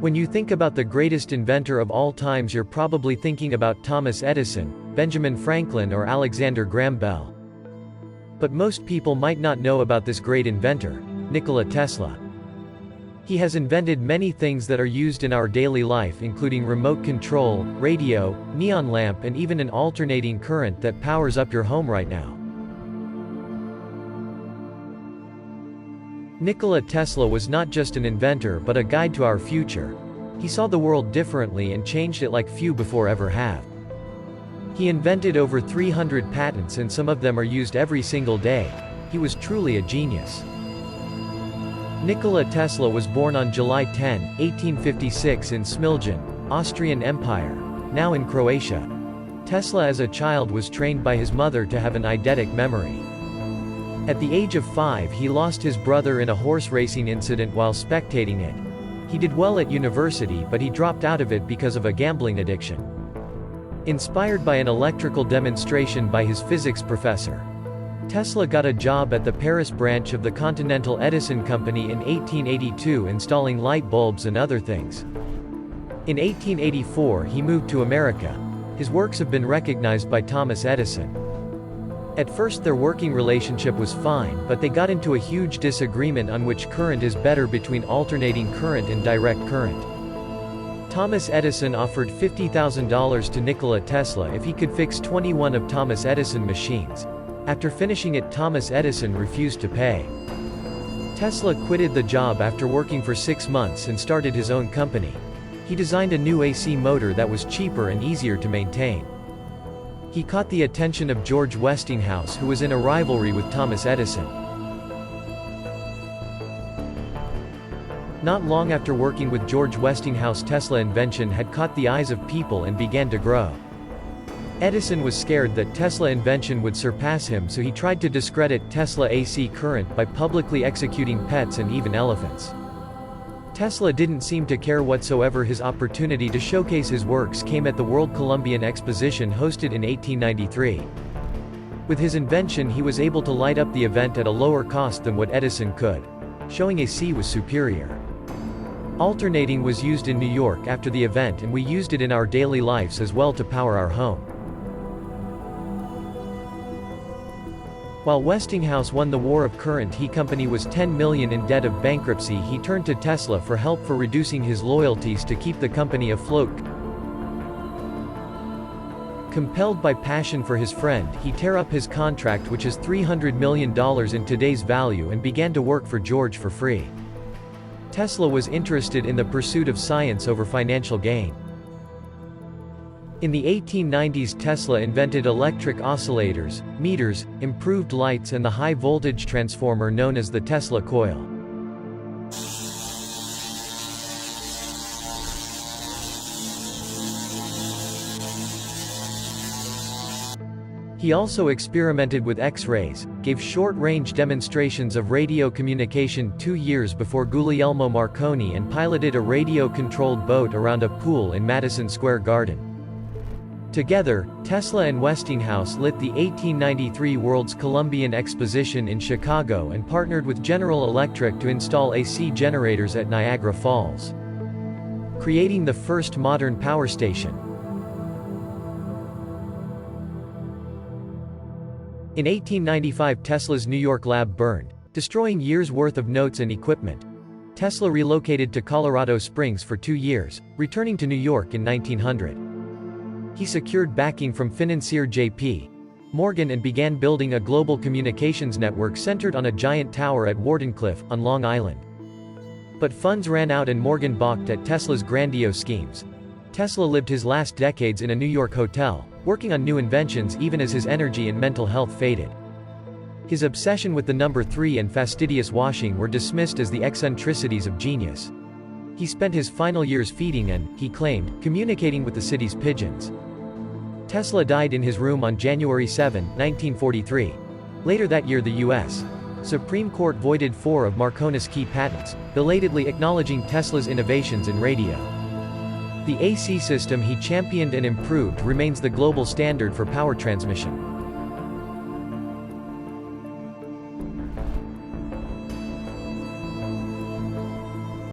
When you think about the greatest inventor of all times, you're probably thinking about Thomas Edison, Benjamin Franklin, or Alexander Graham Bell. But most people might not know about this great inventor, Nikola Tesla. He has invented many things that are used in our daily life, including remote control, radio, neon lamp, and even an alternating current that powers up your home right now. Nikola Tesla was not just an inventor but a guide to our future. He saw the world differently and changed it like few before ever have. He invented over 300 patents, and some of them are used every single day. He was truly a genius. Nikola Tesla was born on July 10, 1856 in Smiljan, Austrian Empire, now in Croatia. Tesla as a child was trained by his mother to have an eidetic memory. At the age of 5 he lost his brother in a horse racing incident while spectating it. He did well at university, but he dropped out of it because of a gambling addiction. Inspired by an electrical demonstration by his physics professor, Tesla got a job at the Paris branch of the Continental Edison Company in 1882 installing light bulbs and other things. In 1884 he moved to America. His works have been recognized by Thomas Edison. At first their working relationship was fine, but they got into a huge disagreement on which current is better between alternating current and direct current. Thomas Edison offered $50,000 to Nikola Tesla if he could fix 21 of Thomas Edison machines. After finishing it, Thomas Edison refused to pay. Tesla quitted the job after working for 6 months and started his own company. He designed a new AC motor that was cheaper and easier to maintain. He caught the attention of George Westinghouse, who was in a rivalry with Thomas Edison. Not long after working with George Westinghouse, Tesla's invention had caught the eyes of people and began to grow. Edison was scared that Tesla's invention would surpass him, so he tried to discredit Tesla's AC current by publicly executing pets and even elephants. Tesla didn't seem to care whatsoever. His opportunity to showcase his works came at the World Columbian Exposition hosted in 1893. With his invention he was able to light up the event at a lower cost than what Edison could, showing AC was superior. Alternating was used in New York after the event, and we used it in our daily lives as well to power our home. While Westinghouse won the war of current, he company was $10 million in debt of bankruptcy. He turned to Tesla for help for reducing his loyalties to keep the company afloat. Compelled by passion for his friend, he tear up his contract, which is $300 million in today's value, and began to work for George for free. Tesla was interested in the pursuit of science over financial gain. In the 1890s Tesla invented electric oscillators, meters, improved lights, and the high-voltage transformer known as the Tesla coil. He also experimented with X-rays, gave short-range demonstrations of radio communication 2 years before Guglielmo Marconi, and piloted a radio-controlled boat around a pool in Madison Square Garden. Together, Tesla and Westinghouse lit the 1893 World's Columbian Exposition in Chicago and partnered with General Electric to install AC generators at Niagara Falls, creating the first modern power station. In 1895 Tesla's New York lab burned, destroying years' worth of notes and equipment. Tesla relocated to Colorado Springs for 2 years, returning to New York in 1900. He secured backing from financier J.P. Morgan and began building a global communications network centered on a giant tower at Wardenclyffe, on Long Island. But funds ran out and Morgan balked at Tesla's grandiose schemes. Tesla lived his last decades in a New York hotel, working on new inventions even as his energy and mental health faded. His obsession with the number 3 and fastidious washing were dismissed as the eccentricities of genius. He spent his final years feeding and, he claimed, communicating with the city's pigeons. Tesla died in his room on January 7, 1943. Later that year the U.S. Supreme Court voided 4 of Marconi's key patents, belatedly acknowledging Tesla's innovations in radio. The AC system he championed and improved remains the global standard for power transmission.